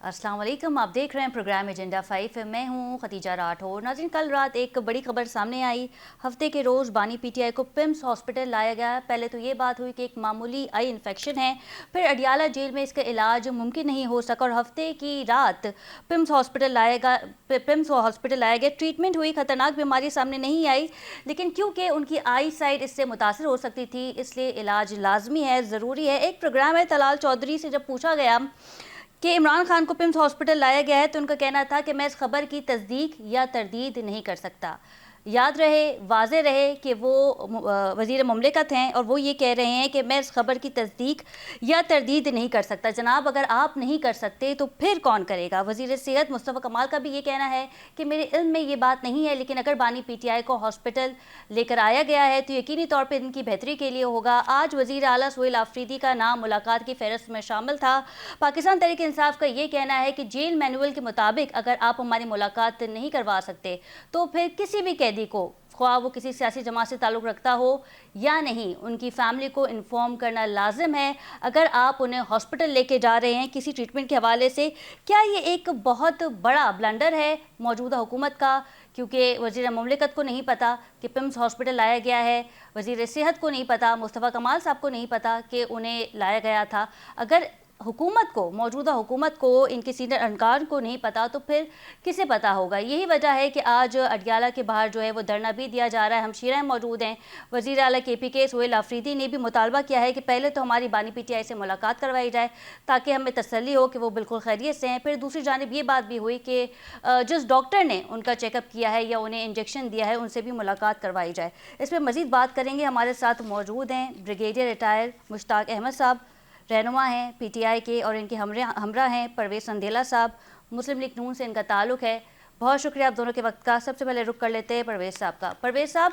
अस्सलाम वालेकुम, आप देख रहे हैं प्रोग्राम एजेंडा 5। मैं हूं खतीजा राठौर। नाज़रीन, कल रात एक बड़ी खबर सामने आई। हफ्ते के रोज़ बानी पीटीआई को पिम्स हॉस्पिटल लाया गया। पहले तो ये बात हुई कि एक मामूली आई इन्फेक्शन है, फिर अडियाला जेल में इसका इलाज मुमकिन नहीं हो सका और हफ्ते की रात पिम्स हॉस्पिटल लाया गया। ट्रीटमेंट हुई, ख़तरनाक बीमारी सामने नहीं आई, लेकिन क्योंकि उनकी आई साइड इससे मुतासर हो सकती थी, इसलिए इलाज लाजमी है, ज़रूरी है। एक प्रोग्राम है तलाल चौधरी से जब पूछा गया कि इमरान खान को पिम्स हॉस्पिटल लाया गया है, तो उनका कहना था कि मैं इस खबर की तस्दीक या तरदीद नहीं कर सकता। याद रहे, वाज़े रहे कि वो वज़ीर मुमलिकत हैं और वो ये कह रहे हैं कि मैं इस खबर की तस्दीक या तरदीद नहीं कर सकता। जनाब, अगर आप नहीं कर सकते तो फिर कौन करेगा? वज़ीर सेहत मुस्तफ़ा कमाल का भी ये कहना है कि मेरे इल्म में ये बात नहीं है, लेकिन अगर बानी पीटीआई को हॉस्पिटल लेकर आया गया है तो यकीनी तौर पर इनकी बेहतरी के लिए होगा। आज वज़ीर आला सोहेल आफरीदी का नाम मुलाकात की फहरिस्त में शामिल था। पाकिस्तान तहरीक इंसाफ का ये कहना है कि जेल मैनुअल के मुताबिक अगर आप हमारी मुलाकात नहीं करवा सकते तो फिर किसी भी कैदी को, ख्वाह वो किसी सियासी जमात से ताल्लुक़ रखता हो या नहीं, उनकी फैमिली को इन्फॉर्म करना लाजिम है। अगर आप उन्हें हॉस्पिटल लेके जा रहे हैं किसी ट्रीटमेंट के हवाले से, क्या ये एक बहुत बड़ा ब्लंडर है मौजूदा हुकूमत का? क्योंकि वज़ीर मुमलिकत को नहीं पता कि पिम्स हॉस्पिटल लाया गया है, वज़ीर सेहत को नहीं पता, मुस्तफ़ा कमाल साहब को नहीं पता कि उन्हें लाया गया था। अगर हुकूमत को, मौजूदा हुकूमत को, इनके सीनियर अहलकार को नहीं पता तो फिर किसे पता होगा? यही वजह है कि आज अडियाला के बाहर जो है वो धरना भी दिया जा रहा है। हमशीराएं मौजूद हैं। वज़ीर आला KPK सोहेल आफरीदी ने भी मुतालबा किया है कि पहले तो हमारी बानी पीटीआई से मुलाकात करवाई जाए ताकि हमें तसल्ली हो कि वो बिल्कुल खैरियत से हैं। फिर दूसरी जानिब ये बात भी हुई कि जिस डॉक्टर ने उनका चेकअप किया है या उन्हें इंजेक्शन दिया है उनसे भी मुलाकात करवाई जाए। इस पर मज़ीद बात करेंगे। हमारे साथ मौजूद हैं ब्रिगेडियर रिटायर मुश्ताक अहमद साहब, रहनुमा हैं PTI के, और इनके हमरा हैं परवेज़ संदेला साहब, मुस्लिम लीग नून से इनका ताल्लुक़ है। बहुत शुक्रिया आप दोनों के वक्त का। सबसे पहले रुख कर लेते हैं परवेज़ साहब का। परवेज़ साहब,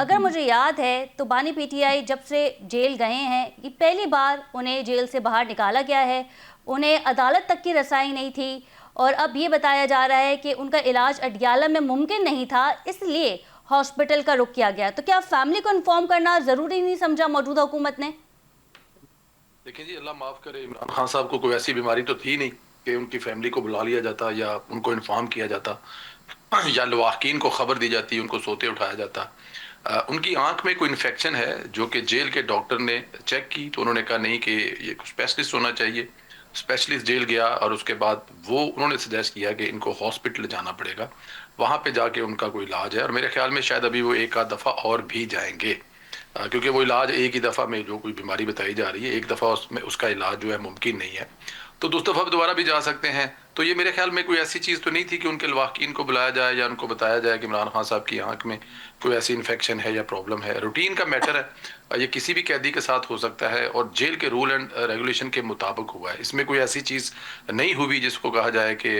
अगर मुझे याद है तो बानी PTI जब से जेल गए हैं, ये पहली बार उन्हें जेल से बाहर निकाला गया है, उन्हें अदालत तक की रसाई नहीं थी, और अब ये बताया जा रहा है कि उनका इलाज अडियाला में मुमकिन नहीं था, इसलिए हॉस्पिटल का रुख किया गया। तो क्या फैमिली को इन्फॉर्म करना ज़रूरी नहीं समझा मौजूदा हुकूमत ने? देखिए जी, अल्लाह माफ़ करे, इमरान खान साहब को कोई ऐसी बीमारी तो थी नहीं कि उनकी फैमिली को बुला लिया जाता या उनको इन्फॉर्म किया जाता या लवाहकीन को ख़बर दी जाती, उनको सोते उठाया जाता। उनकी आंख में कोई इन्फेक्शन है जो कि जेल के डॉक्टर ने चेक की, तो उन्होंने कहा नहीं कि ये स्पेशलिस्ट होना चाहिए। स्पेशलिस्ट जेल गया और उसके बाद वो उन्होंने सजेस्ट किया कि इनको हॉस्पिटल जाना पड़ेगा, वहाँ पे जाके उनका कोई इलाज है। और मेरे ख्याल में शायद अभी वो एक आध दफ़ा और भी जाएंगे, क्योंकि वो इलाज एक ही दफ़ा में जो कोई बीमारी बताई जा रही है, एक दफ़ा उसमें उसका इलाज जो है मुमकिन नहीं है, तो दूसरी दफ़ा दोबारा भी जा सकते हैं। तो ये मेरे ख्याल में कोई ऐसी चीज़ तो नहीं थी कि उनके लवाहकीन को बुलाया जाए या उनको बताया जाए कि इमरान खान साहब की आंख में कोई ऐसी इन्फेक्शन है या प्रॉब्लम है। रूटीन का मैटर है, ये किसी भी कैदी के साथ हो सकता है और जेल के रूल एंड रेगुलेशन के मुताबिक हुआ है। इसमें कोई ऐसी चीज़ नहीं हुई जिसको कहा जाए कि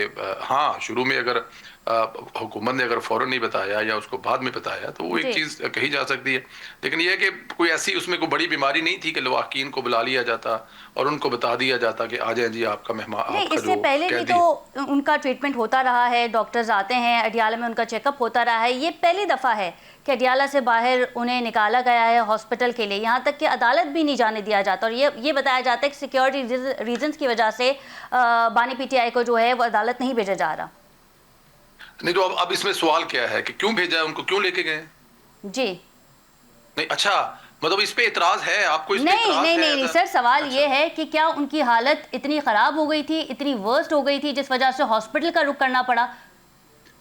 हाँ, शुरू में अगर हुकूमत ने अगर फ़ौरन नहीं बताया या उसको बाद में बताया तो वो एक चीज़ कही जा सकती है। लेकिन यह है कि कोई ऐसी उसमें कोई बड़ी बीमारी नहीं थी कि लवाहकीन को बुला लिया जाता और उनको बता दिया जाता कि आ जाए जी, आपका मेहमान, नहीं, आपका इससे जो पहले भी कैदी। तो उनका ट्रीटमेंट होता रहा है, डॉक्टर्स आते हैं अडियाला में, उनका चेकअप होता रहा है। ये पहली दफ़ा है कि अडियाला से बाहर उन्हें निकाला गया है हॉस्पिटल के लिए, यहाँ तक कि अदालत भी नहीं जाने दिया जाता। और ये बताया जाता है कि सिक्योरिटी रीजंस की वजह से बानी PTI को जो है वो अदालत नहीं भेजा जा रहा। नहीं, तो अब इसमें सवाल क्या है कि क्यों भेजा है, उनको क्यों लेके गए? जी नहीं, अच्छा, मतलब इस पे इतराज है आपको? इस पे नहीं इतराज नहीं है? नहीं सर, सवाल अच्छा। ये है कि क्या उनकी हालत इतनी ख़राब हो गई थी, इतनी वर्स्ट हो गई थी जिस वजह से हॉस्पिटल का रुख करना पड़ा?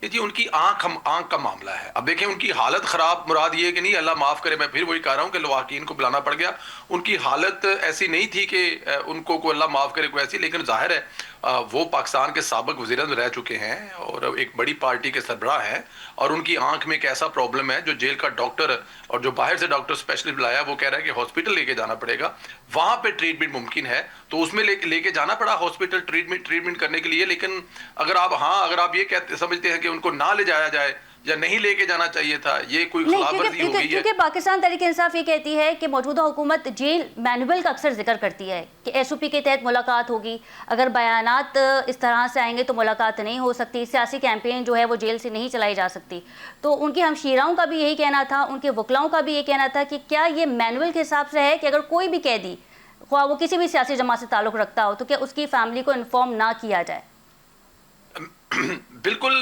ये जी उनकी आंख का मामला है। अब देखें, उनकी हालत खराब मुराद ये है कि नहीं, अल्लाह माफ करे, मैं फिर वही कह रहा हूँ कि लवाहकीन को बुलाना पड़ गया। उनकी हालत ऐसी नहीं थी कि उनको कोई अल्लाह माफ करे कोई ऐसी, लेकिन जाहिर है वो पाकिस्तान के साबिक वज़ीर-ए-आज़म रह चुके हैं और एक बड़ी पार्टी के सरबराह हैं, और उनकी आंख में एक ऐसा प्रॉब्लम है जो जेल का डॉक्टर और जो बाहर से डॉक्टर स्पेशलिस्ट बुलाया वो कह रहा है कि हॉस्पिटल लेके जाना पड़ेगा, वहां पे ट्रीटमेंट मुमकिन है, तो उसमें लेके जाना पड़ा हॉस्पिटल ट्रीटमेंट करने के लिए। लेकिन अगर आप ये कहते समझते हैं कि उनको ना ले जाया जाए या नहीं लेके जाना चाहिए था, ये कोई नहीं, खिलाफवर्जी हो गई है। क्योंकि पाकिस्तान तहरीक इंसाफ ये कहती है कि मौजूदा हुकूमत जेल मैनुअल का अक्सर जिक्र करती है कि SOP के तहत मुलाकात होगी, अगर बयानात इस तरह से आएंगे तो मुलाकात नहीं हो सकती, सियासी कैंपेन जो है वो जेल से नहीं चलाई जा सकती। तो उनकी हमशीराओं का भी यही कहना था, उनके वकलाओं का भी ये कहना था कि क्या ये मैनुअल के हिसाब से है कि अगर कोई भी कैदी ख्वाह वो किसी भी सियासी जमात से ताल्लुक़ रखता हो, तो क्या उसकी फैमिली को इन्फॉर्म ना किया जाए? बिल्कुल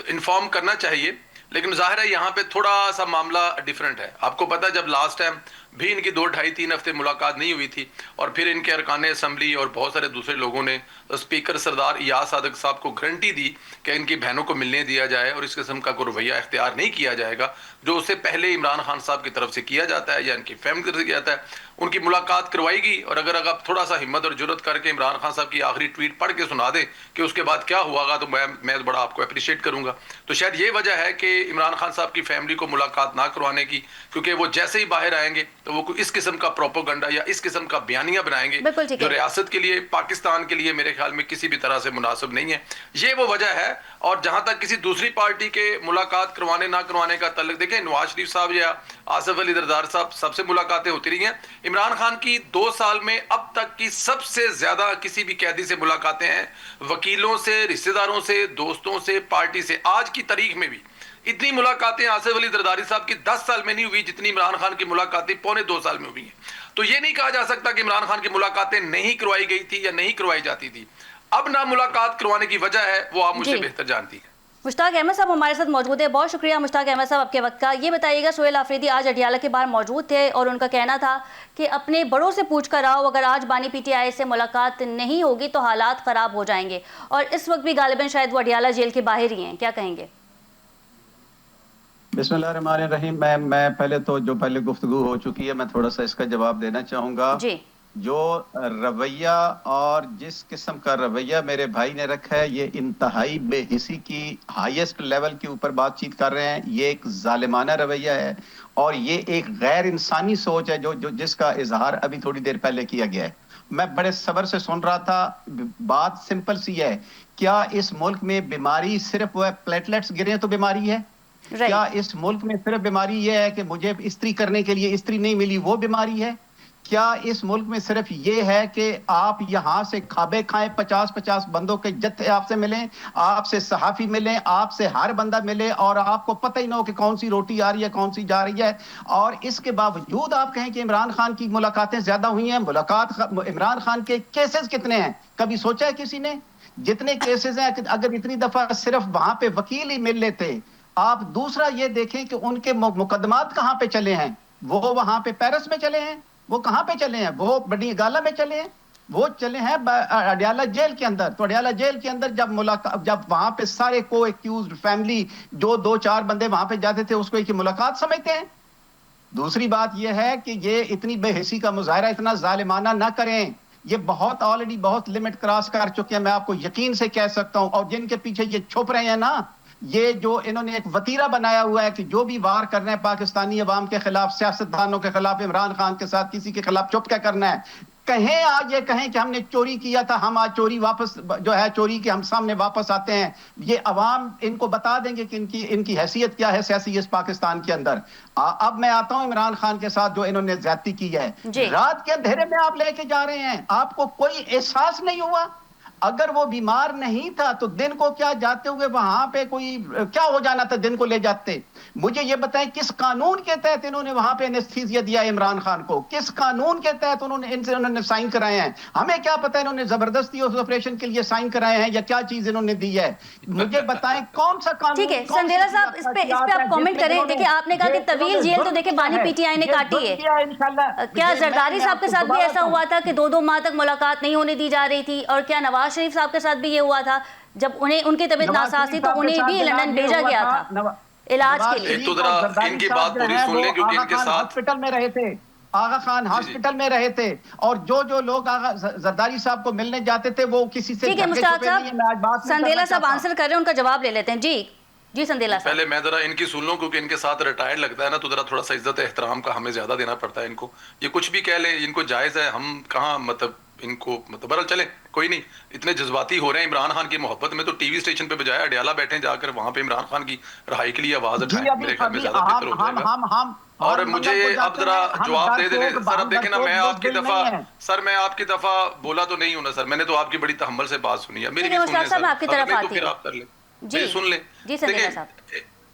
इन्फॉर्म करना चाहिए, लेकिन जाहिर है यहाँ पे थोड़ा सा मामला डिफरेंट है। आपको पता है जब लास्ट टाइम भी इनकी 2-2.5-3 हफ्ते मुलाकात नहीं हुई थी और फिर इनके अरकान असम्बली और बहुत सारे दूसरे लोगों ने स्पीकर सरदार इयाज सादिक साहब को गारंटी दी कि इनकी बहनों को मिलने दिया जाए और इस किस्म का कोई रवैया इख्तियार नहीं किया जाएगा जो उससे पहले इमरान खान साहब की तरफ से किया जाता है या इनकी फैमिली की तरफ से किया जाता है। उनकी मुलाकात करवाएगी और अगर आप थोड़ा सा हिम्मत और जुर्रत करके इमरान खान साहब की आखिरी ट्वीट पढ़ के सुना दें कि उसके बाद क्या हुआ, तो मैं बड़ा आपको अप्रिशिएट करूंगा। तो शायद ये वजह है कि इमरान खान साहब की फैमिली को मुलाकात ना करवाने की, क्योंकि वो जैसे ही बाहर आएंगे तो वो इस किस्म का प्रोपोगंडा या इस किस्म का बयानिया बनाएंगे जो रियासत के लिए, पाकिस्तान के लिए मेरे ख्याल में किसी भी तरह से मुनासिब नहीं है। ये वो वजह है। और जहां तक किसी दूसरी पार्टी के मुलाकात करवाने ना करवाने का तल्लुक, देखें नवाज शरीफ साहब या आसिफ अली जरदारी साहब सबसे मुलाकातें होती रही हैं। इमरान खान की 2 साल में अब तक की सबसे ज्यादा किसी भी कैदी से मुलाकातें हैं, वकीलों से, रिश्तेदारों से, दोस्तों से, पार्टी से। आज की तारीख में भी इतनी मुलाकातें आसिफ अली जरदारी साहब की 10 साल में नहीं हुई जितनी इमरान खान की मुलाकातें 2.25 साल में हुई हैं। तो ये नहीं कहा जा सकता कि इमरान खान की मुलाकातें नहीं करवाई गई थी या नहीं करवाई जाती थी। अब ना मुलाकात करवाने की वजह है वो आप मुझसे बेहतर जानती है। मुश्ताक अहमद साहब हमारे साथ मौजूद है। बहुत शुक्रिया मुश्ताक अहमद साहब आपके वक्त का। ये बताइएगा, सोहेल आफरीदी आज अडियाला के बाहर मौजूद थे और उनका कहना था कि अपने बड़ों से पूछ कर आओ, अगर आज बानी पीटीआई से मुलाकात नहीं होगी तो हालात ख़राब हो जाएंगे, और इस वक्त भी गालिबन शायद वो अडियाला जेल के बाहर ही हैं। क्या कहेंगे? बिस्मिल्लाहिर्रहमानिर्रहीम। मैं पहले तो जो पहले गुफ्तगू हो चुकी है मैं थोड़ा सा इसका जवाब देना चाहूँगा। जी। जो रवैया और जिस किस्म का रवैया मेरे भाई ने रखा है, ये इंतहाई बेहिसी की हाईएस्ट लेवल के ऊपर बातचीत कर रहे हैं। ये एक जालिमाना रवैया है और ये एक गैर इंसानी सोच है जो जिसका इजहार अभी थोड़ी देर पहले किया गया है। मैं बड़े सब्र से सुन रहा था। बात सिंपल सी है, क्या इस मुल्क में बीमारी सिर्फ वो प्लेटलेट्स गिरे तो बीमारी है? क्या इस मुल्क में सिर्फ बीमारी यह है कि मुझे इस्त्री करने के लिए इस्त्री नहीं मिली, वो बीमारी है? क्या इस मुल्क में सिर्फ ये है कि आप यहां से खाबे खाएं, 50-50 बंदों के जत्थे आपसे मिलें, आपसे सहाफी मिलें, आपसे हर बंदा मिले और आपको पता ही ना हो कि कौन सी रोटी आ रही है, कौन सी जा रही है, और इसके बावजूद आप कहें कि इमरान खान की मुलाकातें ज्यादा हुई हैं? इमरान खान के केसेस कितने हैं? कभी सोचा है किसी ने? जितने केसेस हैं, अगर इतनी दफा सिर्फ वहां पे वकील ही मिल लेते। आप दूसरा ये देखें कि उनके मुकदमात कहां पे चले हैं। वो वहां पे पेरिस में चले हैं, वो कहां पे चले हैं? वो बड़ी गाला में चले हैं, वो चले हैं अडियाला जेल के अंदर। तो अडियाला जेल के अंदर जब वहां पे सारे को एक्यूज्ड फैमिली जो 2-4 बंदे वहां पे जाते थे उसको एक मुलाकात समझते हैं। दूसरी बात यह है कि ये इतनी बेहिसी का मुजाहरा इतना जालिमाना ना करें। ये ऑलरेडी बहुत लिमिट क्रॉस कर चुके हैं, मैं आपको यकीन से कह सकता हूं। और जिनके पीछे ये छुप रहे हैं ना, ये जो इन्होंने एक वतीरा बनाया हुआ है कि जो भी वार करना है पाकिस्तानी अवाम के खिलाफ, सियासतदानों के खिलाफ, इमरान खान के साथ किसी के खिलाफ चुप क्या करना है। कहें आज ये कहें कि हमने चोरी किया था, हम आज चोरी वापस जो है चोरी के हम सामने वापस आते हैं। ये अवाम इनको बता देंगे कि इनकी हैसियत क्या है सियासी इस पाकिस्तान के अंदर। अब मैं आता हूं इमरान खान के साथ जो इन्होंने ज्यादती की है। रात के अंधेरे में आप लेके जा रहे हैं, आपको कोई एहसास नहीं हुआ? अगर वो बीमार नहीं था तो दिन को क्या जाते हुए वहां पे कोई क्या हो जाना था, दिन को ले जाते? मुझे ये बताएं किस कानून के तहत इन्होंने वहां पे एनेस्थीसिया दिया इमरान खान को? किस कानून के तहत उन्होंने साइन कराए हैं? हमें क्या पता इन्होंने जबरदस्ती उस ऑपरेशन के लिए साइन कराए हैं या क्या चीज इन्होंने दी है? मुझे बताएं कौन सा कानून। ठीक है संदेला साहब, इस पे आप कमेंट करें। देखिए आपने कहा कि तवील जेल तो देखिए बानी पीटीआई ने काटी है। क्या जरदारी साहब के साथ भी ऐसा हुआ था कि 2-2 माह तक मुलाकात नहीं होने दी जा रही थी? और क्या नवाज शरीफ साहब के साथ भी ये हुआ था जब उनकी तबीयत नासाज थी तो उन्हें भी लंदन भेजा गया था इलाज के लिए? तो जरा इनकी बात पूरी सुन लें क्योंकि इनके साथ हॉस्पिटल में रहे थे, आगा खान हॉस्पिटल में रहे थे, और जो लोग आगा जरदारी साहब को मिलने जाते थे वो किसी से। ठीक है मुश्ताक साहब, संदेला साहब आंसर कर रहे हैं, उनका जवाब ले लेते हैं। जी संदेला साहब, पहले मैं जरा इनकी सुन लूं क्योंकि इनके साथ रिटायर्ड लगता है ना, तो जरा थोड़ा सा इज्जत एहतराम का हमें ज्यादा देना पड़ता है इनको। ये कुछ भी कह ले, इनको जायज है, हम कहाँ मतलब इनको मतलब बरल चले, कोई नहीं। इतने जज्बाती हो रहे हैं इमरान खान की मोहब्बत में तो टीवी स्टेशन पे बजाय अडियाला बैठे जाकर वहां पे इमरान खान की रहाई के लिए आवाज उठाएं, मेरे ख्याल में ज्यादा बेहतर हो जाएगा। और मुझे अब जरा जवाब दे देने सर। अब देखें ना, मैं आपकी दफा बोला तो नहीं हूं ना सर, मैंने तो आपकी बड़ी तहम्मुल से बात सुनी है। मेरी भी सुन लें सर, फिर आप कर लें, जी सुन लें। जी संदेला साहब,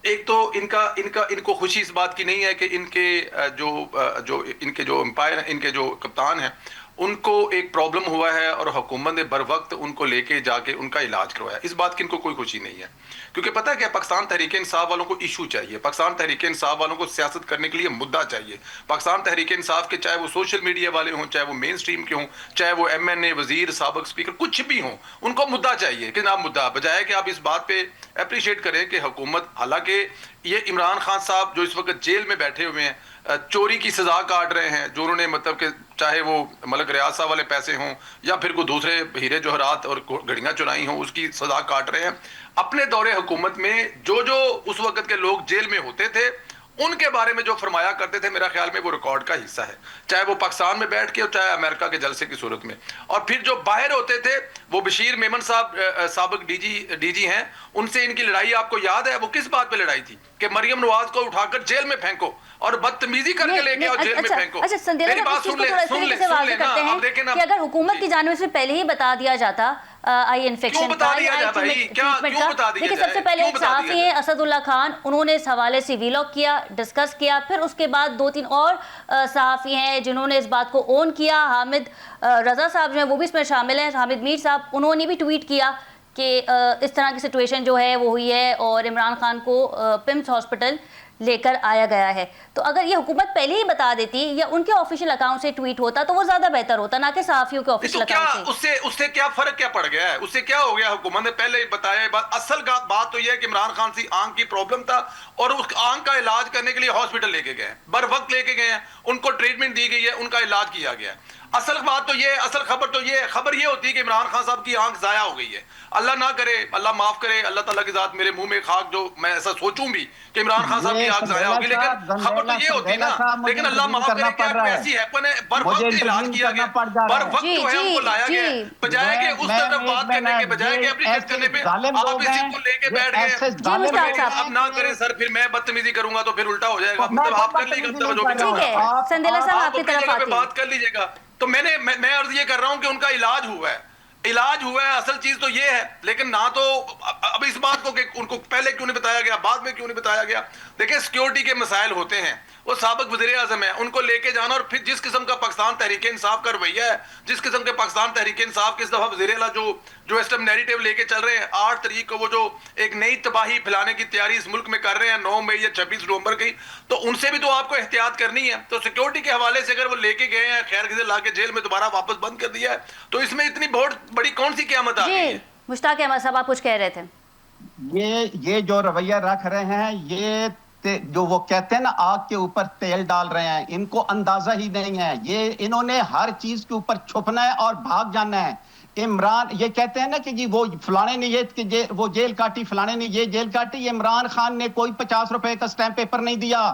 एक तो इनको खुशी इस बात की नहीं है कि इनके इनके जो एम्पायर, इनके जो कप्तान हैं, उनको एक प्रॉब्लम हुआ है और हुकूमत ने बर वक्त उनको लेके जाके उनका इलाज करवाया। इस बात की इनको कोई खुशी नहीं है, क्योंकि पता है क्या, पाकिस्तान तहरीक इंसाफ वालों को इशू चाहिए, पाकिस्तान तहरीक इंसाफ वालों को सियासत करने के लिए मुद्दा चाहिए। पाकिस्तान तहरीक इंसाफ के, चाहे वो सोशल मीडिया वाले हों, चाहे वो मेन स्ट्रीम के हों, चाहे वो MNA, वजीर, साबिक स्पीकर, कुछ भी हों, उनको मुद्दा चाहिए कि ना मुद्दा, बजाय कि आप इस बात पे अप्रिशिएट करें कि हुकूमत, हालांकि ये इमरान खान साहब जो इस वक्त जेल में बैठे हुए हैं, चोरी की सजा काट रहे हैं, जो उन्होंने मतलब कि चाहे वो मलक रियाज साहब वाले पैसे हों या फिर कोई दूसरे हीरे जवाहरात और घड़ियां चुराई हों, उसकी सजा काट रहे हैं। अपने दौरे हुकूमत में जो उस वक्त के लोग जेल में होते थे, उनके बारे में जो फरमाया करते थे, मेरा ख्याल में वो रिकॉर्ड का हिस्सा है, चाहे वो पाकिस्तान में बैठ के और चाहे अमेरिका के जलसे की सूरत में। और फिर जो बाहर होते थे, वो बशीर मेमन साहब साबिक डीजी हैं, उनसे इनकी लड़ाई आपको याद है? वो किस बात पे लड़ाई थी कि मरियम नवाज को उठाकर जेल में फेंको और बदतमीजी करके लेके आओ जेल में फेंको। अच्छा संदेला, मेरी बात सुन ले अब देखें ना, कि अगर हुकूमत की जानिब से पहले ही बता दिया जाता आई इन्फेक्शन का, देखिए सबसे पहले एक सहाफी हैं असदुल्ला खान, उन्होंने इस हवाले से व्लॉग किया, डिस्कस किया, फिर उसके बाद 2-3 और सहाफी हैं जिन्होंने इस बात को ओन किया। हामिद रजा साहब जो है वो भी इसमें शामिल हैं, हामिद मीर साहब, उन्होंने भी ट्वीट किया कि इस तरह की सिचुएशन जो है वो हुई है और इमरान खान को पिम्स हॉस्पिटल लेकर आया गया है। तो अगर ये हुकूमत पहले ही बता देती या उनके ऑफिशियल अकाउंट से ट्वीट होता तो वो ज्यादा बेहतर होता, ना कि सहाफियों के ऑफिशियल अकाउंट से। उससे क्या फर्क क्या पड़ गया है? उससे क्या हो गया? हुकूमत ने पहले ही बताया। असल बात तो यह है कि इमरान खान सी आंख की प्रॉब्लम था और उस आंख का इलाज करने के लिए हॉस्पिटल लेके गए, बर वक्त लेके गए हैं, उनको ट्रीटमेंट दी गई है, उनका इलाज किया गया है। असल बात तो ये, असल खबर ये होती है कि इमरान खान साहब की आंख जाया हो गई है। अल्लाह ना करे, अल्लाह माफ करे, अल्लाह ताला की जात मेरे मुंह में खाक जो मैं ऐसा सोचूं भी कि इमरान खान साहब की आंख जाया होगी, लेकिन खबर तो ये होती ना, लेकिन अल्लाह माफ करे कि आपको ऐसी हैपन है, बर वक्त इलाज किया गया, बर वक्त जो है उनको लाया गया, बजाय कि उस तरफ बात करने के बजाय कि अप्रिशिएट करने पे आप इसी को लेके बैठ गए। अब ना करें सर, फिर मैं बदतमीजी करूंगा तो फिर उल्टा हो जाएगा, मतलब आप कर लीजिएगा जो भी ठीक है। संदेला साहब आपकी तरफ बात कर लीजिएगा। तो मैं अर्ज ये कर रहा हूं कि उनका इलाज हुआ है, असल चीज तो ये है। लेकिन ना तो अब इस बात को कि उनको पहले क्यों नहीं बताया गया, बाद में क्यों नहीं बताया गया। देखिए सिक्योरिटी के मसाइल होते हैं, वो साबिक वज़ीर आज़म है, उनको लेके जाना, और फिर जिस किस्म का पाकिस्तान तहरीक इंसाफ का रवैया है, जिस किस्म के पाकिस्तान तहरीक इंसाफ किस दफा वज़ीर आला जो इस नैरेटिव लेके चल रहे हैं, 8 तारीख को वो जो एक नई तबाही फैलाने की तैयारी इस मुल्क में कर रहे हैं, 9 मई या 26 नवंबर की, तो उनसे भी तो आपको एहतियात करनी है। तो सिक्योरिटी के हवाले से अगर वो लेके गए हैं, खैर किसी ला के जेल में दोबारा वापस बंद कर दिया है, तो इसमें इतनी बहुत बड़ी कौन सी क़यामत आ गई है? मुश्ताक अहमद साहब आप कुछ कह रहे थे। ये जो रवैया रख रहे हैं, ये जो वो कहते हैं ना आग के ऊपर तेल डाल रहे हैं, इनको अंदाजा ही नहीं है। ये इन्होंने हर चीज के ऊपर छुपना है और भाग जाना है। इमरान ये कहते हैं ना कि जी वो फलाने ने वो जेल काटी, फलाने ने ये जेल काटी। इमरान खान ने कोई 50 रुपए का स्टैंप पेपर नहीं दिया।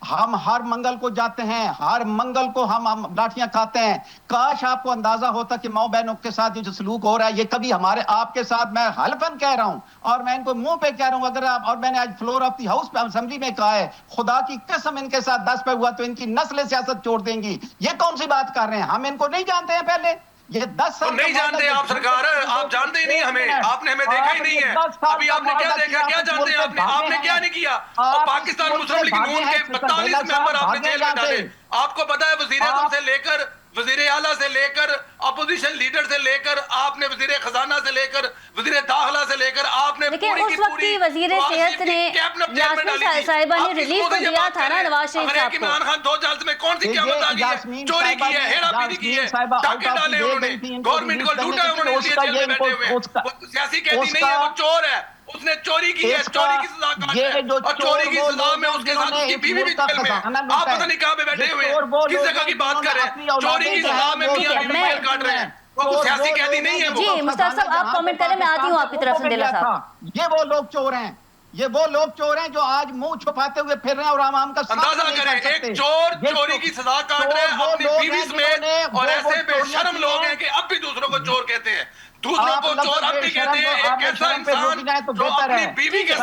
हम हर मंगल को जाते हैं, हर मंगल को हम लाठियां खाते हैं। काश आपको अंदाजा होता कि माओ बहनों के साथ ये जो सलूक हो रहा है, ये कभी हमारे आपके साथ, मैं हल्फन कह रहा हूं और मैं इनको मुंह पे कह रहा हूं, अगर आप, और मैंने आज फ्लोर ऑफ द हाउस पे असेंबली में कहा है, खुदा की कसम इनके साथ 10 पे हुआ तो इनकी नस्ल सियासत छोड़ देंगी। ये कौन सी बात कर रहे हैं? हम इनको नहीं जानते हैं पहले, ये 10 साल तो नहीं जानते आप सरकार, आप जानते ही नहीं हमें, आपने हमें देखा ही नहीं है। अभी आपने क्या देखा, क्या जानते हैं आपने क्या नहीं किया? और पाकिस्तान मुस्लिम लीग नून के 42 मेंबर आपने जेल में डाले। आपको पता है वजीर आज़म से लेकर, वजीर आला से लेकर, अपोजिशन लीडर से लेकर, आपने वजीर खजाना से लेकर, वजीर दाखिला से लेकर, आपने पूरी की पूरी वजीर सेहत ने यास्मीन साहिबा ने रिलीफ तो दिया था ना नवाज शरीफ साहब को। इमरान खान 2 साल में कौन सी क़यामत आ गई है? चोरी की है, हेराफेरी की है, डाके डाले उन्होंने, गवर्नमेंट को लूटा उन्होंने, इसलिए जेल में बैठे हुए हैं। सियासी कैदी नहीं है, वो चोर है, उसने चोरी की है, चोरी की सजा काट है, और चोरी की सजा में उसके साथ उसकी बीवी भी जेल में है। आप पता नहीं कहां पे बैठे हुए हैं, किस जगह की बात कर रहे हैं? चोरी की सजा में मियां बीवी जेल काट रहे हैं, वो सियासी कैदी नहीं है। जी मुश्ताक साहब आप कमेंट करें, मैं आती हूं आपकी तरफ से। दिला साहब ये वो लोग चोर हैं, ये वो लोग चोर हैं जो आज मुंह छुपाते हुए फिर रहे हैं और आम का अंदाजा करें, एक चोर चोरी की सजा काट रहे हैं अपनी बीवी समेत, और ऐसे बेशर्म लोग हैं कि अब भी दूसरों को चोर कहते हैं, दूसरों को चोर अब भी कहते हैं। एक ऐसा इंसान जो अपनी बीवी के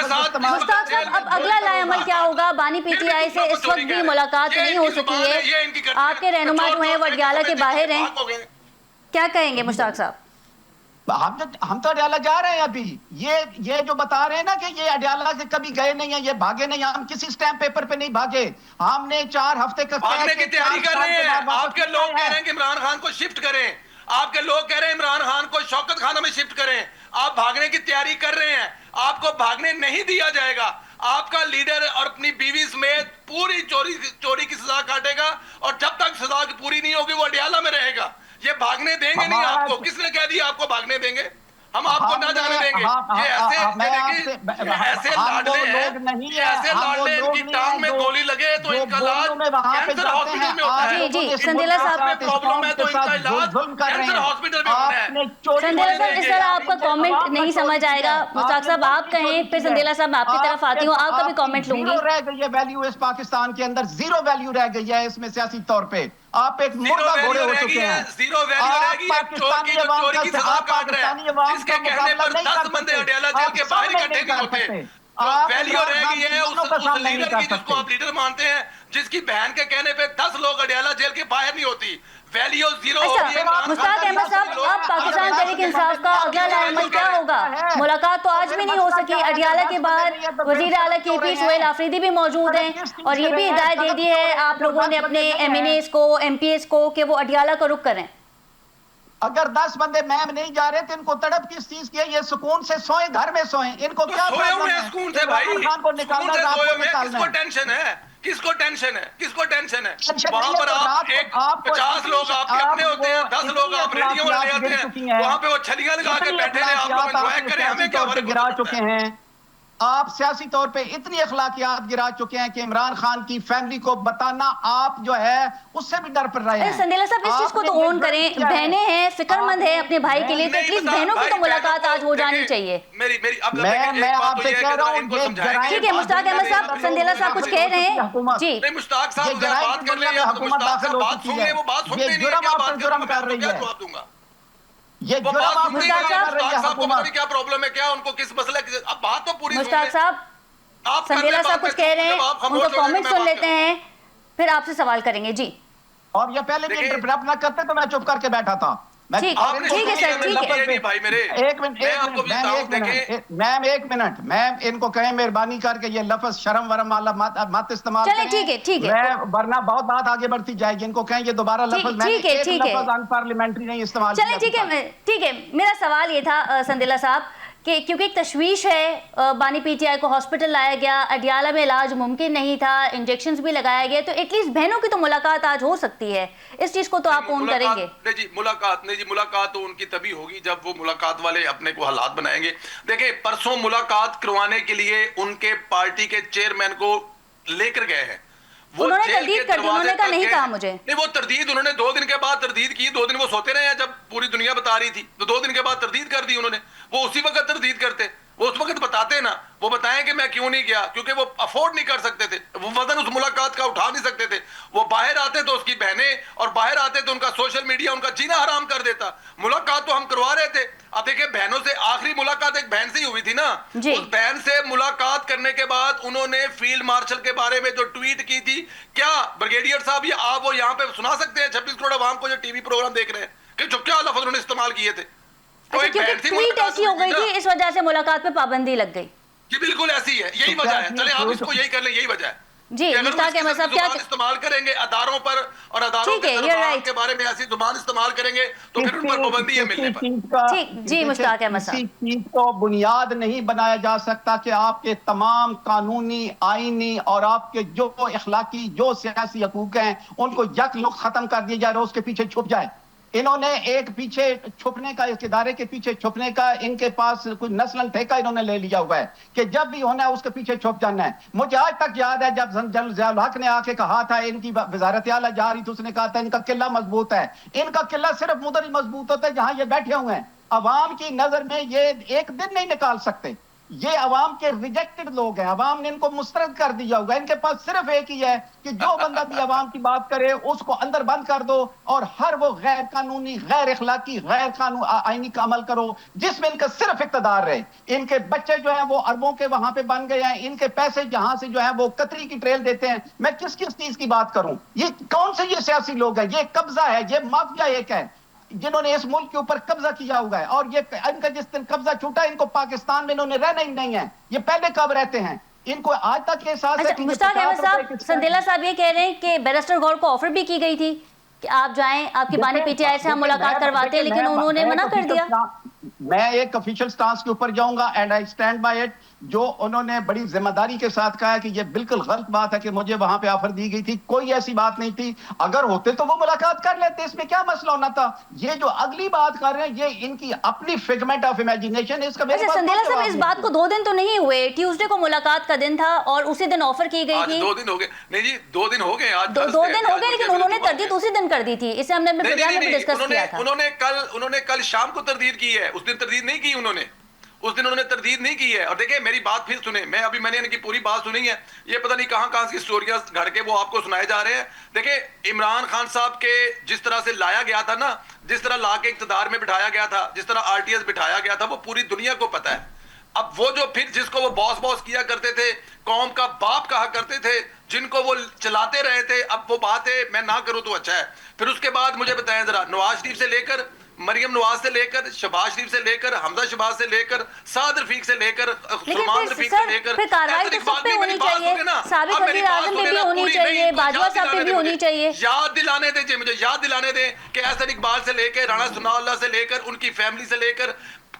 साथ, मुश्ताक साहब अब अगला लाएअमल क्या होगा? बानी पीटीआई से इस वक्त भी मुलाकात नहीं हो सकी है, आपके रहनुमा जो है वो अडयाला के बाहर हैं, क्या कहेंगे मुश्ताक साहब? हम तो अडयाला जा रहे हैं अभी। ये जो बता रहे हैं ना कि ये अडयाला से कभी गए नहीं है, ये भागे नहीं, हम किसी स्टैंप पेपर पे नहीं भागे। हमने 4 हफ्ते का भागने की तैयारी कर रहे हैं। आपके लोग कह रहे हैं कि इमरान खान को शिफ्ट करें, आपके लोग कह रहे हैं इमरान खान को शौकत खाना में शिफ्ट करें। आप भागने की तैयारी कर रहे हैं, आपको भागने नहीं दिया जाएगा। आपका लीडर और अपनी बीवी समेत पूरी चोरी की सजा काटेगा, और जब तक सजा पूरी नहीं होगी वो अडयाला में रहेगा। ये भागने देंगे नहीं आपको। किसने कह दिया आपको भागने देंगे? हम आपको ना जाने देंगे। ये ऐसे लाडले हैं, ऐसे लाडले, इनकी टांग में गोली लगे तो इनका इलाज कैंसर हॉस्पिटल में होता है। जी संदेला साहब में प्रॉब्लम है तो इनका इलाज कैंसर हॉस्पिटल में होना है। संदेला साहब इस तरह आपका कमेंट नहीं समझ आएगा। मुश्ताक साहब आप कहें, फिर संदेला साहब मैं आपकी तरफ आती हूँ, आपका भी कमेंट लूंगी। रह गई है वैल्यू इस पाकिस्तान के अंदर, जीरो वैल्यू रह गई है इसमें सियासी तौर पे। आप एक मुर्दा घोड़े हो चुके हैं। जीरो वैल्यू रहेगी। चोरी की सजा काट रहे हैं, जिसके कहने पर 10 बंदे अडयाला जेल के बाहर इकट्ठे नहीं होते। वैल्यू रहेगी है उस लीडर की जिसको आप लीडर मानते हैं, जिसकी बहन के कहने पे 10 लोग अडयाला जेल के बाहर नहीं होती। वैल्यू जीरो होगी है। मुश्ताक अहमद साहब, अब पाकिस्तान तहरीक इंसाफ का अगला लाएमत क्या होगा? मुलाकात तो आज भी नहीं हो सकी। अडयाला के बाहर वजीर आला KP सोहेल आफरीदी भी मौजूद हैं और ये भी हिदायत दे दी है आप लोगों ने अपने MNAs को, MPs को कि वो अडयाला का रुख करें। अगर 10 बंदे मैम नहीं जा रहे तो इनको तड़प किस चीज की है? ये सुकून से सोए, घर में सोए। इनको क्या प्रॉब्लम है? सुकून से भाई, को निकालना है, आपको निकालना किसको है? टेंशन है? किसको टेंशन है? किसको टेंशन है? वहां पर आप 50 लोग आपके अपने होते हैं, 10 लोग आप रेडियो में ले आते हैं, वहां पे वो छलियां लगा के बैठे हैं। आप लोग एंजॉय करें, हमें क्या फर्क गिरा चुके हैं। आप सियासी तौर पे इतनी अखलाकियात गिरा चुके हैं कि इमरान खान की फैमिली को बताना आप जो है उससे भी डर पड़ रहे हैं। संदेला साहब इस चीज को तो ओन करें, बहनें हैं, फिक्रमंद है अपने भाई के लिए, तो एटलीस्ट बहनों की तो मुलाकात आज हो जानी चाहिए। मैं आपसे कह रहा हूँ, ठीक है मुश्ताक अहमद साहब, संदेला साहब कुछ कह रहे हैं जी। मुश्ताक साहब बात कर ले, हुकूमत दाखिल हो चुकी है, वो बात सुनते नहीं है, क्या बात जुर्म कर रही है, जवाब दूंगा। ये वो बात जुर्म सुनते हैं, मुश्ताक साहब को पता नहीं क्या प्रॉब्लम है, क्या उनको किस मसले की। अब बात तो पूरी मुश्ताक साहब, संदेला साहब कुछ कह रहे हैं, उनको कमेंट सुन लेते हैं, फिर आपसे सवाल करेंगे जी। और ये पहले भी इंटरप्रेट ना करते तो मैं चुप करके बैठा था। ठीक है सर, ठीक है। भाई मेरे एक मिनट मैम, एक मिनट मैम, इनको कहें मेहरबानी करके ये लफ्ज शर्म वरम वाला मत इस्तेमाल करें। ठीक है मैं वरना बहुत बात आगे बढ़ती जाएगी। इनको कहें ये दोबारा लफ्ज अनपार्लियामेंट्री नहीं इस्तेमाल। चलें ठीक है। मेरा सवाल ये था संदेला साहब कि क्योंकि एक तशवीश है, बानी PTI को हॉस्पिटल लाया गया, अडयाला में इलाज मुमकिन नहीं था, इंजेक्शंस भी लगाया गया, तो एटलीस्ट बहनों की तो मुलाकात आज हो सकती है। इस चीज को तो आप ऑन करेंगे? नहीं जी, मुलाकात तो उनकी तभी होगी जब वो मुलाकात वाले अपने को हालात बनाएंगे। देखिए परसों मुलाकात करवाने के लिए उनके पार्टी के चेयरमैन को लेकर गए हैं, उन्होंने तरदीद कर दी, उन्होंने कहा नहीं कहा मुझे। नहीं, वो तरदीद उन्होंने 2 दिन के बाद तरदीद की। 2 दिन वो सोते रहे हैं जब पूरी दुनिया बता रही थी, तो 2 दिन के बाद तरदीद कर दी उन्होंने। वो उसी वक्त तरदीद करते, वो उस वक्त बताते ना, वो बताएं कि मैं क्यों नहीं गया, क्योंकि वो अफोर्ड नहीं कर सकते थे, वो वजन उस मुलाकात का उठा नहीं सकते थे। वो बाहर आते तो उसकी बहनें, और बाहर आते तो उनका सोशल मीडिया उनका जीना हराम कर देता। मुलाकात तो हम करवा रहे थे। अब देखिए बहनों से आखिरी मुलाकात एक बहन से ही हुई थी ना, उस बहन से मुलाकात करने के बाद उन्होंने फील्ड मार्शल के बारे में जो ट्वीट की थी, क्या ब्रिगेडियर साहब ये आप वो यहाँ पे सुना सकते हैं 26 करोड़ आवाम को जो टीवी प्रोग्राम देख रहे हैं कि जो क्या लफ्ज उन्होंने इस्तेमाल किए थे? क्योंकि ट्वीट ऐसी हो गई थी, इस वजह से मुलाकात पे पाबंदी लग गई। ये बिल्कुल ऐसी है, यही वजह है। चले आप इसको यही कर लें, यही वजह है जी। मुश्ताक अहमद साहब क्या इस्तेमाल करेंगे अदारों पर, और अदारों के बारे में ऐसी जुबान इस्तेमाल करेंगे तो फिर उन पर पाबंदी है मिलने पर। ठीक जी मुश्ताक अहमद साहब, चीज को बुनियाद नहीं बनाया जा सकता कि आपके तमाम कानूनी, आईनी और आपके जो अखलाकी, जो सियासी हकूक हैं उनको यकलुक खत्म कर दिया जाए और उसके पीछे छुप जाए। इन्होंने एक पीछे छुपने का, इस इदारे के पीछे छुपने का इनके पास कुछ नस्लन ठेका इन्होंने ले लिया हुआ है कि जब भी होना है उसके पीछे छुप जाना है। मुझे आज तक याद है जब जनरल ज़ियाउल हक ने आके कहा था, इनकी वजारत आला जा रही थी, उसने कहा था इनका किला मजबूत है। इनका किला सिर्फ उधर ही मजबूत होता है जहां ये बैठे हुए हैं। अवाम की नजर में ये एक दिन नहीं निकाल सकते। ये अवाम के रिजेक्टेड लोग हैं, अवाम ने इनको मुस्तरद कर दिया होगा। इनके पास सिर्फ एक ही है कि जो बंदा भी अवाम की बात करे उसको अंदर बंद कर दो और हर वो गैर कानूनी, गैर इखलाकी, गैर कानून आईनी का अमल करो जिसमें इनका सिर्फ इक़्तिदार रहे। इनके बच्चे जो हैं वो अरबों के वहां पे बन गए हैं, इनके पैसे जहां से जो है वो कतरी की ट्रेल देते हैं। मैं किस किस चीज की बात करूं? ये कौन से ये सियासी लोग हैं? ये कब्जा है, ये माफिया एक है। जिन्होंने इस मुल्क के ऊपर कब्जा किया हुआ है, और ये इनका जिस दिन कब्जा छूटा, इनको पाकिस्तान में इन्होंने रहना ही नहीं है। ये पहले कब रहते हैं, इनको आज तक ये एहसास है अच्छा, कि मुश्ताक अहमद साहब, संदेला साहब ये कह रहे हैं कि बैरिस्टर गौर को ऑफर भी की गई थी कि आप जाएं, आपकी बानी पीटीआई से हम मुलाकात करवाते हैं, लेकिन उन्होंने मना कर दिया। मैं एक ऑफिशियल स्टांस के ऊपर जाऊंगा and I stand by it. जो उन्होंने बड़ी जिम्मेदारी के साथ कहा है कि ये बिल्कुल गलत बात है कि मुझे वहां पे ऑफर दी गई थी, कोई ऐसी बात नहीं थी। अगर होते तो वो मुलाकात कर लेते, इसमें क्या मसला होना था। ये जो अगली बात कर रहे हैं, ये इनकी अपनी फिगमेंट ऑफ इमेजिनेशन है। इसका अच्छा संदेला साहब, इस बात को 2 दिन तो नहीं हुए, ट्यूसडे को मुलाकात का दिन था और उसी दिन ऑफर की गई थी। 2 दिन हो गए, नहीं जी 2 दिन हो गए, आज 2 दिन हो गए, लेकिन उन्होंने तरदीद उसी दिन कर दी थी। इसे हमने अपने प्रोग्राम में भी डिस्कस किया था। उन्होंने कल शाम को तरदीद की है, उस दिन तरदीद नहीं की उन्होंने, उस दिन उन्होंने तरदीद नहीं की है। और देखिए मेरी बात फिर सुने, मैंने इनकी पूरी बात सुनी है, ये पता नहीं कहां की स्टोरियां घर के वो आपको सुनाए जा रहे हैं। देखिए इमरान खान साहब के जिस तरह से लाया गया था ना, जिस तरह ला के इक्तदार में बिठाया गया था, जिस तरह आरटीएस बिठाया गया था, वो पूरी दुनिया को पता है। अब वो जो फिर जिसको वो बॉस किया करते थे, कौम का बाप कहा करते थे, जिनको वो चलाते रहे थे, अब वो बात है मैं ना करूं तो अच्छा है। फिर उसके बाद मुझे बताएं जरा, नवाज शरीफ से लेकर, मरियम नवाज से लेकर, शहबाज शरीफ से लेकर, हमजा शहबाज से लेकर, साद रफीक से लेकर, सलमान रफीक से लेकर, फिर कार्रवाई तो सब पे होनी चाहिए, साबिक वज़ीर आज़म पे भी होनी चाहिए, बाजवा साहब पे भी होनी चाहिए। याद दिलाने दें, मुझे याद दिलाने दें कि एहसन इकबाल से लेकर, राणा सनाउल्लाह से लेकर, उनकी फैमिली से लेकर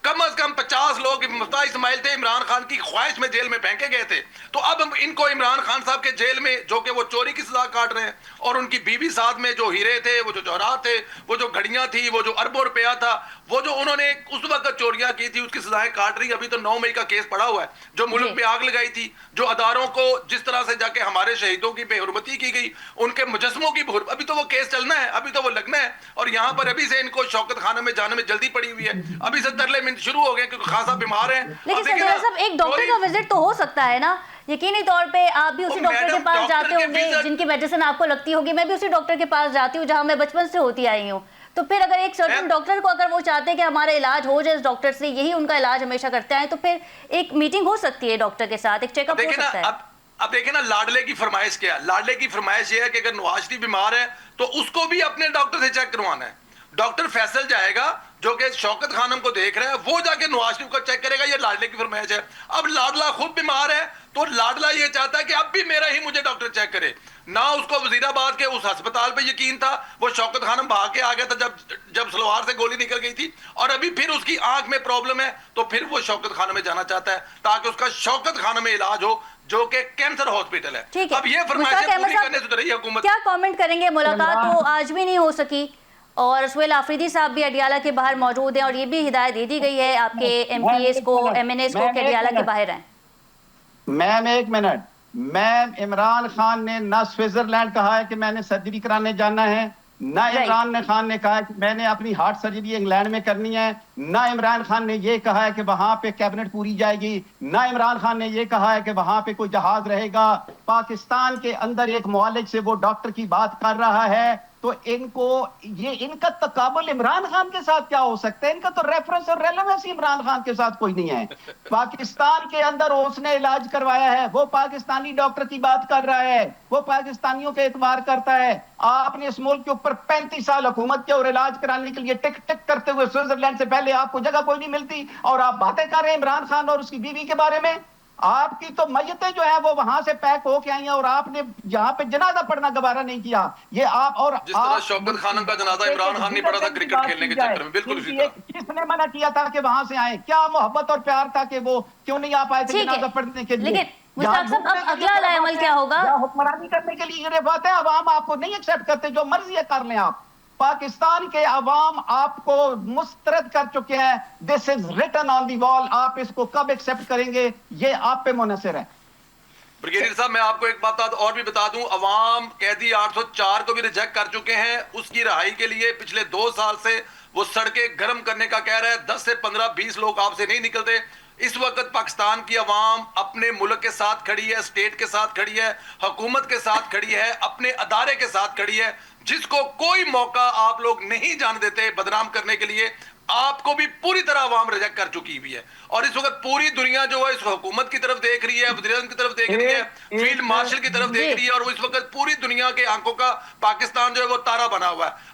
कम से कम 50 लोग मुफ्ता इस्माइल थे, इमरान खान की ख्वाहिश में जेल में फेंके गए थे। तो अब इनको इमरान खान साहब के जेल में, जो कि वो चोरी की सजा काट रहे हैं, और उनकी बीवी साथ में जो हीरे थे, वो जो जवाहरात थे, वो जो घड़ियां थी, वो जो अरबों रुपया था, वो जो उन्होंने उस वक्त चोरियां की थी, उसकी सजाएं काट रही। अभी तो 9 मई का केस पड़ा हुआ है, जो मुल्क पे आग लगाई थी, जो अदारों को जिस तरह से जाके हमारे शहीदों की बेहुरमती की गई, उनके मुजस्मों की अभी तो वो केस चलना है, अभी तो वो लगना है। और यहाँ पर अभी से इनको शौकत खाना में जाने में जल्दी पड़ी हुई है, अभी से तरले मिनट शुरू हो गए क्योंकि खान साहब बीमार हैं। लेकिन संदेला साहब, एक डॉक्टर का विजिट तो हो सकता है ना, यकीनी तौर पे आप भी उसी डॉक्टर के पास जाते होंगे जिनकी मेडिसिन आपको लगती होगी। मैं भी उसी डॉक्टर के पास जाती हूँ जहां मैं बचपन से होती आई हूँ। तो फिर अगर एक सर्टन डॉक्टर को, अगर वो चाहते हैं कि हमारा इलाज हो जाए इस डॉक्टर से, यही उनका इलाज हमेशा करते हैं, तो फिर एक मीटिंग हो सकती है डॉक्टर के साथ, एक चेकअप हो सकता है। अब देखिए ना, लाडले की फरमाइश क्या है। लाडले की फरमाइश ये है कि अगर नवाज शरीफ बीमार है तो उसको भी अपने डॉक्टर से चेक करवाना है। डॉक्टर फैसल जाएगा जो कि शौकत खानम को देख रहा है, वो जाके नवाज शरीफ को चेक करेगा। ये लाडले की फरमाइश है। अब लाडला खुद बीमार है तो लाडला ये चाहता है कि अब भी मेरा ही मुझे डॉक्टर चेक करे। ना उसको वजीराबाद के उस अस्पताल पे यकीन था, वो शौकत खानम भाग के आ गया था जब सलवार से गोली निकल गई थी, और अभी फिर उसकी आंख में प्रॉब्लम है तो फिर वो शौकत खानम में जाना चाहता है ताकि उसका शौकत खानम में इलाज हो, जो कि कैंसर हॉस्पिटल है। ठीक है, अब ये फरमाइशें पूरी करने से रही हुकूमत। क्या कमेंट करेंगे? मुलाकात तो आज भी नहीं हो सकी और सुहेल आफरीदी साहब भी अडियाला के बाहर मौजूद हैं और ये भी हिदायत दे दी गई है आपके एमपीएस को, एमएनएस को कि अडियाला के बाहर रहें। मैम एक मिनट, मैम इमरान खान ने ना स्विट्जरलैंड कहा है कि मैंने सर्जरी कराने जाना है, ना इमरान खान ने कहा है कि मैंने अपनी हार्ट सर्जरी इंग्लैंड में करनी है, ना इमरान खान ने ये कहा है कि वहां पे कैबिनेट पूरी जाएगी, ना इमरान खान ने ये कहा है कि वहां पे कोई जहाज रहेगा। पाकिस्तान के अंदर एक मुआलिज से वो डॉक्टर की बात कर रहा है, तो इनका तकाबुल इमरान खान के साथ क्या हो सकता है? इनका तो रेफरेंस और रेलेवेंस इमरान खान के साथ कोई नहीं है। पाकिस्तान के अंदर उसने इलाज करवाया है, वो पाकिस्तानी डॉक्टर की बात कर रहा है, वो पाकिस्तानियों के एतबार करता है। आपने इस मुल्क के ऊपर 35 साल हुकूमत के और इलाज कराने के लिए टिक टिक करते हुए स्विट्जरलैंड से पहले आपको जगह कोई नहीं मिलती, और आप बातें कर रहे हैं इमरान खान और उसकी बीवी के बारे में। आपकी तो मैयतें जो है वो वहां से पैक होके आई हैं और आपने यहाँ पे जनाजा पढ़ना गवारा नहीं किया। ये आप और जिस तरह शौकत खानम का जनाजा इमरान खान नहीं पढ़ा था क्रिकेट खेलने के चक्कर में, बिल्कुल उसी तरह। किसने मना किया था कि वहां से आए? क्या मोहब्बत और प्यार था कि वो क्यों नहीं आ पाए थे जनाजा पढ़ने के लिए? लेकिन मुश्ताक साहब, अब अगला अमल क्या होगा? हुक्मरानी करने के लिए ये बात है, अवाम आपको नहीं एक्सेप्ट करते, जो मर्जी है कर लें आप। पाकिस्तान के अवाम आपको मुस्तरद कर चुके हैं। This is written on the wall. आप इसको कब एक्सेप्ट करेंगे, ये आप पे मुनहसर है। ब्रिगेडियर साहब, मैं आपको एक बात और भी बता दूं, अवाम कैदी 804 को भी रिजेक्ट कर चुके हैं। उसकी रहाई के लिए पिछले 2 साल से वो सड़कें गर्म करने का कह रहा है। 10 से 15-20 लोग आपसे नहीं निकलते। इस वक्त पाकिस्तान की अवाम अपने मुल्क के साथ खड़ी है, स्टेट के साथ खड़ी है, हुकूमत के साथ खड़ी है, अपने अदारे के साथ खड़ी है, जिसको कोई मौका आप लोग नहीं जान देते बदनाम करने के लिए। आपको भी पूरी तरह आवाम रिजेक्ट कर चुकी हुई है। और इस वक्त पूरी दुनिया जो है इस हुकूमत की तरफ देख रही है, वज़ीर-ए-आज़म की तरफ देख रही है, फील्ड मार्शल की तरफ देख रही है, और इस वक्त पूरी दुनिया के आंखों का पाकिस्तान जो है वो तारा बना हुआ है।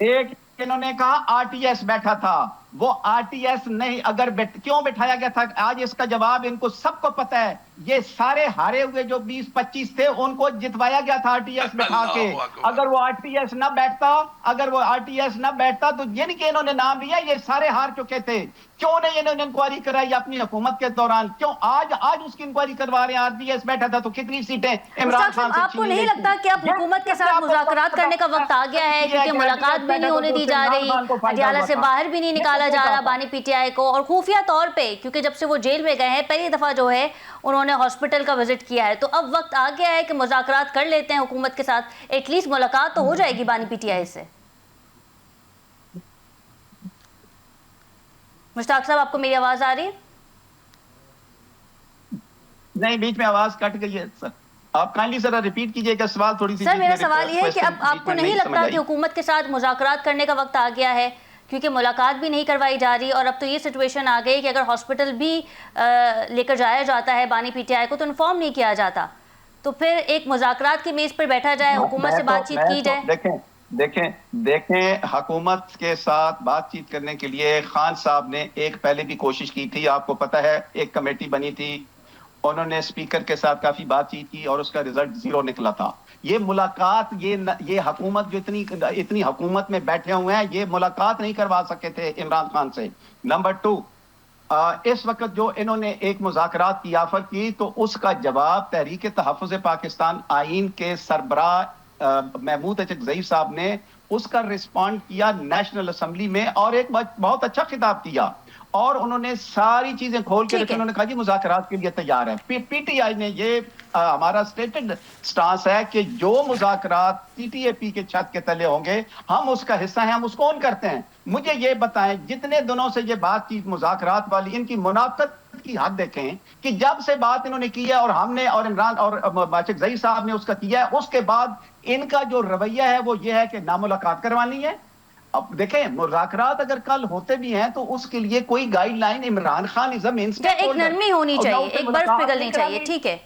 एक इन्होंने कहा आरटीएस बैठा था, वो आरटीएस नहीं, अगर क्यों बिठाया गया था, आज इसका जवाब इनको सबको पता है। ये सारे हारे हुए जो 20-25 थे उनको जितवाया गया था आरटीएस बिठा के। अगर वो आरटीएस ना बैठता तो ये नहीं कि इन्होंने नाम लिया, ये सारे हार चुके थे। क्यों नहीं इन्होंने इंक्वायरी कराई अपनी हुकूमत के दौरान? क्यों आज उसकी इंक्वायरी करवा रहे हैं? आरटीएस बैठा था तो कितनी सीटें इमरान खान से? आपको नहीं लगता कि अब हुकूमत के साथ मुज़ाकरात करने का वक्त आ गया है, क्योंकि मुलाकात भी नहीं होने दी जा रही, अदियाला से बाहर भी नहीं निकाला जा रहा बानी पीटीआई को, और खुफिया तौर पे, क्योंकि जब से वो जेल में गए हैं पहली दफा जो है उन्होंने हॉस्पिटल का विजिट किया है, तो अब वक्त आ गया है कि मुज़ाकरात कर लेते हैं हुकूमत के साथ, एटलीस्ट मुलाकात तो हो जाएगी बानी पीटीआई से। मुश्ताक साहब, आपको मेरी आवाज आ रही है? नहीं, बीच में आवाज कट गई है सर, आप काइंडली जरा रिपीट कीजिएगा सवाल। थोड़ी सी सर, मेरा सवाल ये है कि अब आपको नहीं लगता कि हुकूमत के साथ मुज़ाकरात करने का वक्त आ गया है, क्योंकि मुलाकात भी नहीं करवाई जा रही, और अब तो ये सिचुएशन आ गई कि अगर हॉस्पिटल भी लेकर जाया जाता है बानी पीटीआई को तो इन्फॉर्म नहीं किया जाता, तो फिर एक मुज़ाकरात की मेज़ पर बैठा जाए, हुकूमत से बातचीत की जाए। देखें, हुकूमत के साथ बातचीत करने के लिए खान साहब ने एक पहले भी कोशिश की थी, आपको पता है, एक कमेटी बनी थी, उन्होंने स्पीकर के साथ काफी बातचीत की और उसका रिजल्ट 0 निकला था। ये मुलाकात, ये हुकूमत जो इतनी हुकूमत में बैठे हुए हैं, ये मुलाकात नहीं करवा सके थे इमरान खान से। नंबर 2, इस वक्त जो इन्होंने एक मुज़ाकरात की ऑफर की, तो उसका जवाब तहरीक तहफ़्फ़ुज़ पाकिस्तान आइन के सरबराह महमूद अचकज़ई साहब ने उसका रिस्पॉन्ड किया नेशनल असेंबली में, और एक बहुत अच्छा खिताब किया, और उन्होंने सारी चीजें खोल के रखी। उन्होंने कहा जी मुज़ाकरात के लिए तैयार है। पीटीआई ने ये हमारा स्टेटेड स्टांस है कि जो मुज़ाकरात टीटीएपी के छत के तले होंगे हम उसका हिस्सा हैं, हम उसको ऑन करते हैं। मुझे ये बताएं, जितने दिनों से ये बातचीत मुज़ाकरात वाली, इनकी मुनाफत की हद देखें कि जब से बात इन्होंने की है और हमने और इमरान और अचकज़ई साहब ने उसका किया है, उसके बाद इनका जो रवैया है वो ये है कि ना मुलाकात करवानी है। अब देखें, मुज़ाकरात अगर कल होते भी हैं तो उसके लिए कोई गाइडलाइन इमरान खान इज एक नरमी होनी चाहिए, एक बर्फ पिघलनी चाहिए, ठीक है,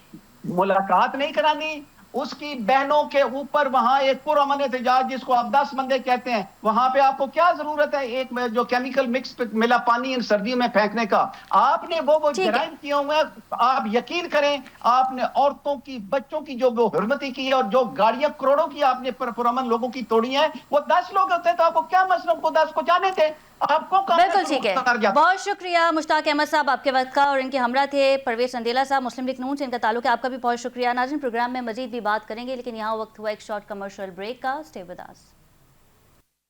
मुलाकात नहीं करानी। उसकी बहनों के ऊपर वहां एक पुरअमन एहतजाज, जिसको आप 10 बंदे कहते हैं, वहां पे आपको क्या जरूरत है एक जो केमिकल मिक्स मिला पानी इन सर्दियों में फेंकने का? आपने वो जराइम किए हुए हैं। आप यकीन करें, आपने औरतों की, बच्चों की जो हुर्मती की है, और जो गाड़ियां करोड़ों की आपने पुरअमन लोगों की तोड़ी है, वो 10 लोग होते तो आपको क्या मसला, को 10 को जाने थे आपको। बिल्कुल ठीक है, बहुत शुक्रिया मुश्ताक अहमद साहब आपके वक्त का, और इनके हमरा थे परवेज संदेला साहब, मुस्लिम लीग नून से इनका ताल्लुक है। आपका भी बहुत शुक्रिया। नाज़रीन, प्रोग्राम में मजीद भी बात करेंगे, लेकिन यहाँ वक्त हुआ एक शॉर्ट कमर्शियल ब्रेक का। Stay with us.